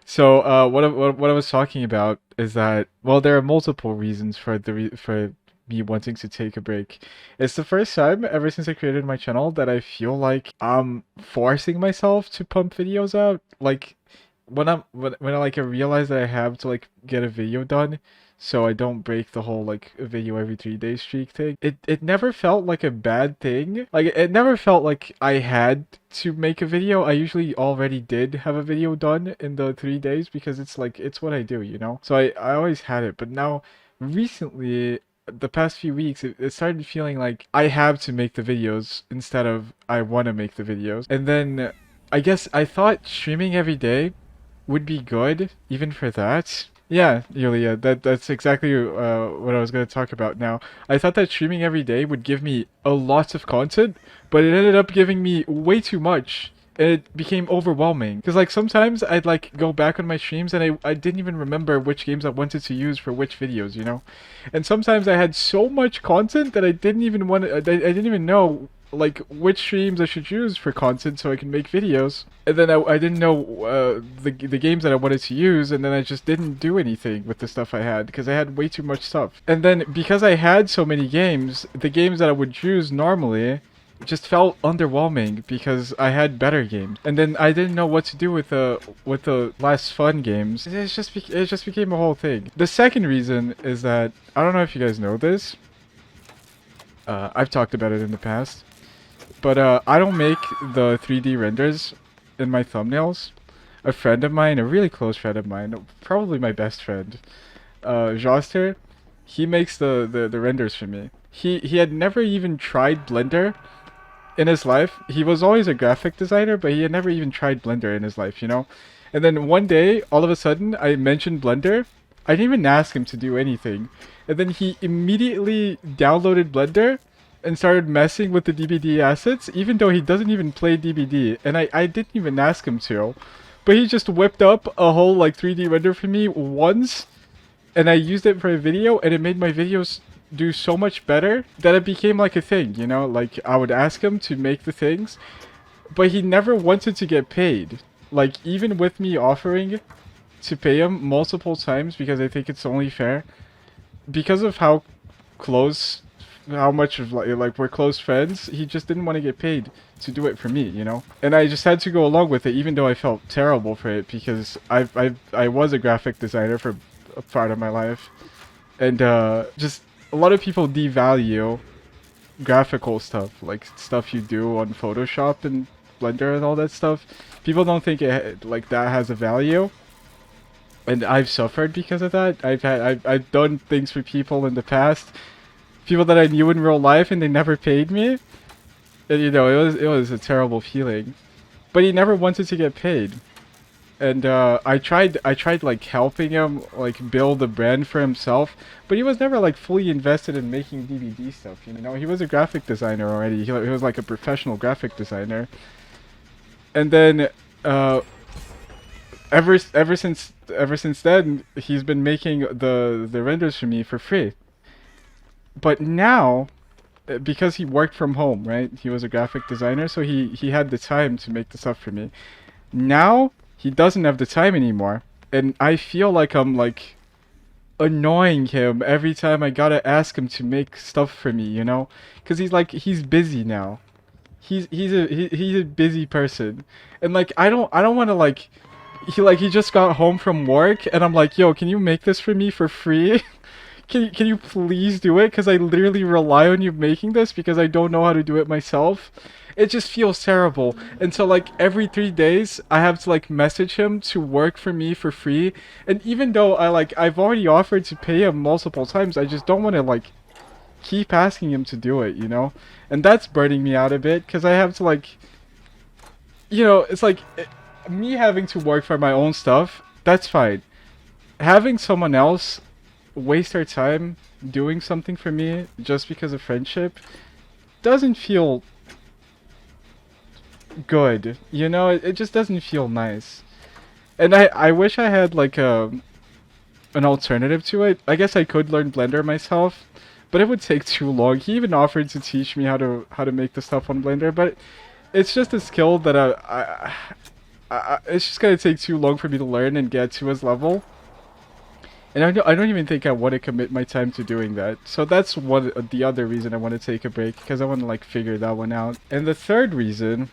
So what I was talking about is that, well, there are multiple reasons for for me wanting to take a break. It's the first time ever since I created my channel that I feel like I'm forcing myself to pump videos out. Like when I realize that I have to like get a video done so I don't break the whole like a video every 3 day streak thing. It never felt like a bad thing. Like it never felt like I had to make a video. I usually already did have a video done in the 3 days because it's like it's what I do, you know? So I always had it. But now recently the past few weeks it started feeling like I have to make the videos instead of I want to make the videos. And then I guess I thought streaming every day would be good, even for that. Yeah, Yulia, that's exactly what I was going to talk about now. I thought that streaming every day would give me a lot of content, but it ended up giving me way too much. And it became overwhelming. Because like sometimes I'd like go back on my streams and I didn't even remember which games I wanted to use for which videos, you know? And sometimes I had so much content that I didn't even I didn't even know like which streams I should use for content so I can make videos. And then I didn't know the games that I wanted to use, and then I just didn't do anything with the stuff I had because I had way too much stuff. And then because I had so many games, the games that I would choose normally just felt underwhelming because I had better games. And then I didn't know what to do with the less fun games. It just became a whole thing. The second reason is that I don't know if you guys know this. I've talked about it in the past. But I don't make the 3D renders in my thumbnails. A friend of mine, a really close friend of mine, probably my best friend, Joster, he makes the renders for me. He had never even tried Blender in his life. He was always a graphic designer, but he had never even tried Blender in his life, you know? And then one day, all of a sudden, I mentioned Blender. I didn't even ask him to do anything. And then he immediately downloaded Blender and started messing with the DBD assets, even though he doesn't even play DBD. And I didn't even ask him to. But he just whipped up a whole like 3D render for me once, and I used it for a video, and it made my videos do so much better that it became like a thing, you know? Like I would ask him to make the things, but he never wanted to get paid. Like even with me offering to pay him multiple times because I think it's only fair, because of how close how much of like we're close friends, he just didn't want to get paid to do it for me, you know? And I just had to go along with it even though I felt terrible for it because I was a graphic designer for a part of my life. And just a lot of people devalue graphical stuff, like stuff you do on Photoshop and Blender and all that stuff. People don't think it like that has a value. And I've suffered because of that. I've done things for people in the past, people that I knew in real life, and they never paid me. And you know, it was a terrible feeling. But he never wanted to get paid. And I tried like helping him like build a brand for himself, but he was never like fully invested in making DVD stuff, you know? He was a graphic designer already. He was like a professional graphic designer. And then ever since then, he's been making the renders for me for free. But now, because he worked from home, right? He was a graphic designer, so he had the time to make the stuff for me. Now he doesn't have the time anymore, and I feel like I'm like annoying him every time I gotta ask him to make stuff for me, you know? Because he's busy now. He's a busy person, and like I don't want to like he just got home from work, and I'm like, yo, can you make this for me for free? Can you please do it? Because I literally rely on you making this because I don't know how to do it myself. It just feels terrible. And so like every 3 days, I have to like message him to work for me for free. And even though I've already offered to pay him multiple times, I just don't want to like keep asking him to do it, you know? And that's burning me out a bit because I have to like, you know, it's like me having to work for my own stuff, that's fine. Having someone else waste their time doing something for me just because of friendship doesn't feel good, you know? It just doesn't feel nice. And I wish I had like an alternative to it. I guess I could learn Blender myself, but it would take too long. He even offered to teach me how to make the stuff on Blender, but it's just a skill that it's just gonna take too long for me to learn and get to his level. And I don't even think I want to commit my time to doing that. So that's the other reason I want to take a break, because I want to like figure that one out. And the third reason,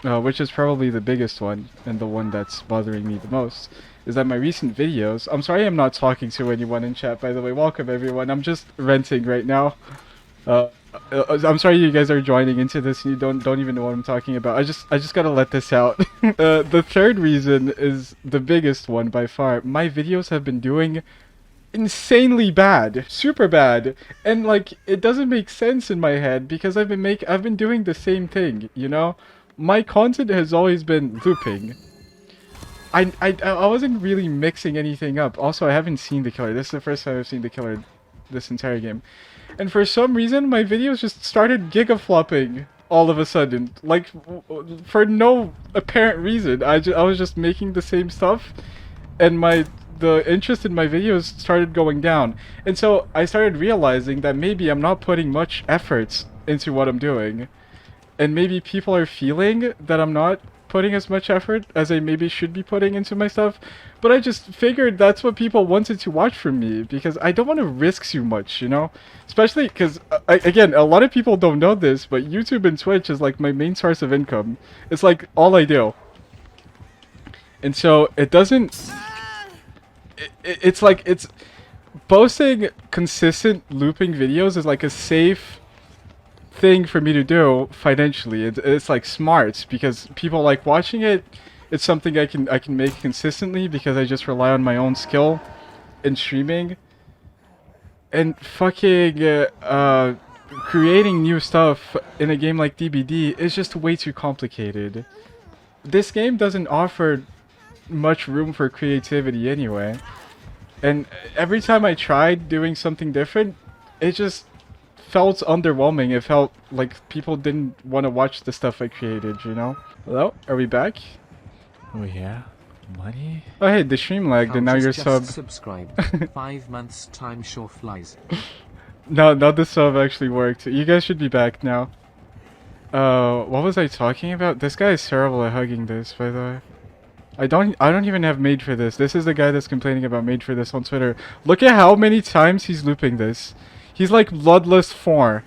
which is probably the biggest one and the one that's bothering me the most, is that my recent videos. I'm sorry I'm not talking to anyone in chat, by the way. Welcome everyone. I'm just renting right now. I'm sorry you guys are joining into this and you don't even know what I'm talking about. I just gotta let this out. The third reason is the biggest one by far. My videos have been doing insanely bad, super bad, and like it doesn't make sense in my head because I've been doing the same thing, you know? My content has always been looping. I wasn't really mixing anything up. Also, I haven't seen the killer. This is the first time I've seen the killer this entire game. And for some reason, my videos just started gigaflopping all of a sudden. Like, for no apparent reason. I was just making the same stuff, and the interest in my videos started going down. And so I started realizing that maybe I'm not putting much effort into what I'm doing. And maybe people are feeling that I'm not putting as much effort as I maybe should be putting into my stuff. But I just figured that's what people wanted to watch from me, because I don't want to risk too much, you know? Especially because, again, a lot of people don't know this, but YouTube and Twitch is like my main source of income. It's like all I do. And so it doesn't... It's like, it's... Posting consistent looping videos is like a safe thing for me to do financially. It's like smart because people like watching it. It's something I can make consistently because I just rely on my own skill in streaming. And fucking creating new stuff in a game like DBD is just way too complicated. This game doesn't offer much room for creativity anyway. And every time I tried doing something different, it just felt underwhelming. It felt like people didn't want to watch the stuff I created, you know? Hello? Are we back? Oh yeah? Money? Oh hey, the stream lagged and now you're sub. Subscribed. 5 months time sure flies. No, the sub actually worked. You guys should be back now. What was I talking about? This guy is terrible at hugging this, by the way. I don't even have made for this. This is the guy that's complaining about made for this on Twitter. Look at how many times he's looping this. He's like Bloodlust 4.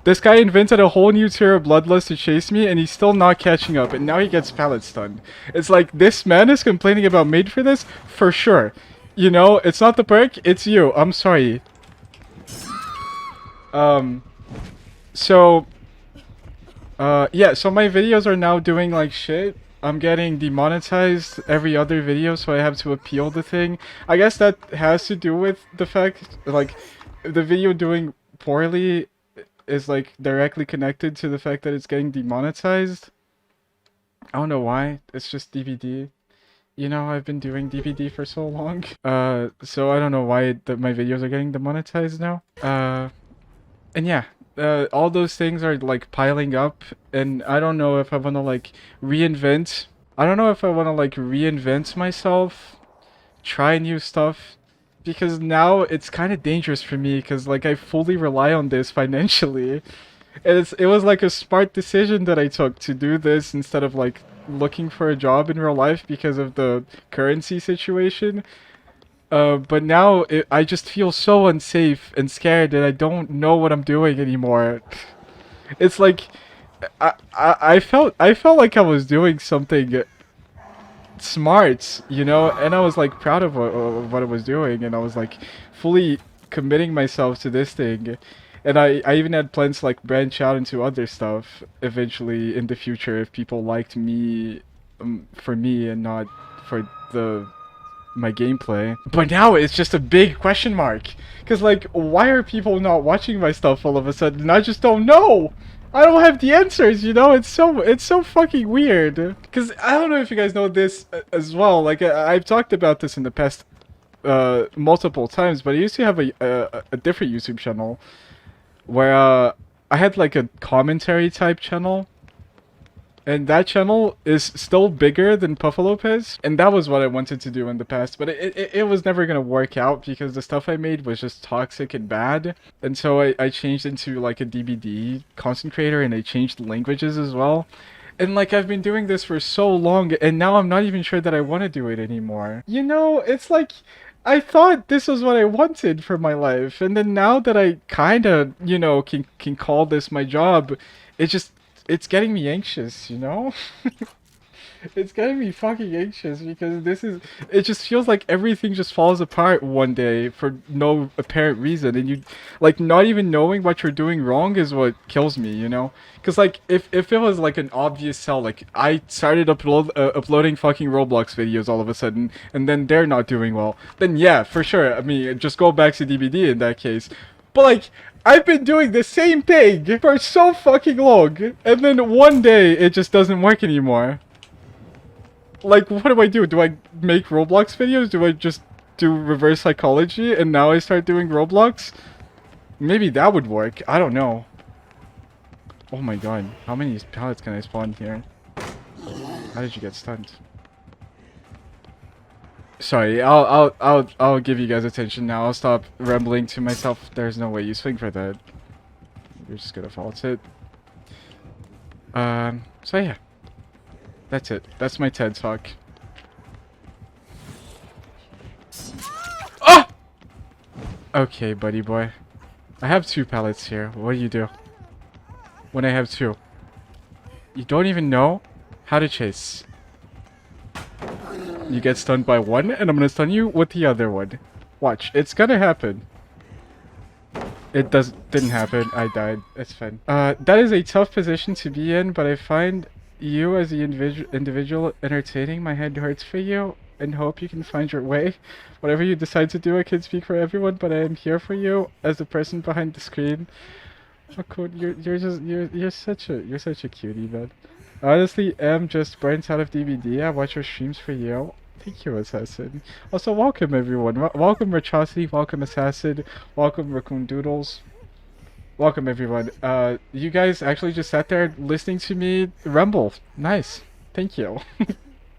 This guy invented a whole new tier of Bloodlust to chase me, and he's still not catching up, and now he gets pallet stunned. It's like, this man is complaining about made for this? For sure. You know, it's not the perk, it's you. I'm sorry. So... yeah, so my videos are now doing like shit. I'm getting demonetized every other video, so I have to appeal the thing. I guess that has to do with the fact, like, the video doing poorly is, like, directly connected to the fact that it's getting demonetized. I don't know why. It's just DVD. You know, I've been doing DVD for so long. So I don't know why my videos are getting demonetized now. And yeah. All those things are like piling up, and I don't know if I want to like reinvent. I don't know if I want to like reinvent myself, try new stuff, because now it's kind of dangerous for me because like I fully rely on this financially. And it was like a smart decision that I took to do this instead of like looking for a job in real life because of the currency situation. But now I just feel so unsafe and scared that I don't know what I'm doing anymore. It's like I felt like I was doing something smart, you know, and I was like proud of what I was doing, and I was like fully committing myself to this thing. And I even had plans to like branch out into other stuff eventually in the future if people liked me for me and not for my gameplay. But now it's just a big question mark, because like, why are people not watching my stuff all of a sudden? I just don't know. I don't have the answers, you know. It's so fucking weird, because I don't know if you guys know this as well. Like I've talked about this in the past multiple times, but I used to have a different YouTube channel where I had like a commentary type channel. And that channel is still bigger than Puffalope is. And that was what I wanted to do in the past. But it was never going to work out because the stuff I made was just toxic and bad. And so I changed into like a DBD content creator, and I changed languages as well. And like I've been doing this for so long, and now I'm not even sure that I want to do it anymore. You know, it's like I thought this was what I wanted for my life, and then now that I kind of, you know, can call this my job, it's getting me anxious, you know? It's getting me fucking anxious because it just feels like everything just falls apart one day for no apparent reason, and you, like, not even knowing what you're doing wrong is what kills me, you know? Because, like, if it was, like, an obvious tell, like, I started uploading fucking Roblox videos all of a sudden, and then they're not doing well, then yeah, for sure, I mean, just go back to DBD in that case. But, like, I've been doing the same thing for so fucking long, and then one day it just doesn't work anymore. Like, what do I do? Do I make Roblox videos? Do I just do reverse psychology and now I start doing Roblox? Maybe that would work. I don't know. Oh my god. How many pallets can I spawn here? How did you get stunned? Sorry, I'll give you guys attention now. I'll stop rambling to myself. There's no way you swing for that. You're just gonna fault it. So yeah. That's it. That's my TED Talk. Ah! Okay, buddy boy. I have 2 pallets here. What do you do when I have 2? You don't even know how to chase. You get stunned by one, and I'm gonna stun you with the other one. Watch. It's gonna happen. It didn't happen. I died. It's fine. That is a tough position to be in, but I find you as the individual entertaining. My head hurts for you and hope you can find your way. Whatever you decide to do, I can't speak for everyone, but I am here for you as the person behind the screen. Oh, cool. You're such a cutie, man. I honestly am just burnt out of DVD. I watch your streams for you. Thank you, Assassin. Also, welcome everyone. Welcome Rachosity. Welcome Assassin. Welcome Raccoon Doodles. Welcome everyone. You guys actually just sat there listening to me rumble. Nice. Thank you.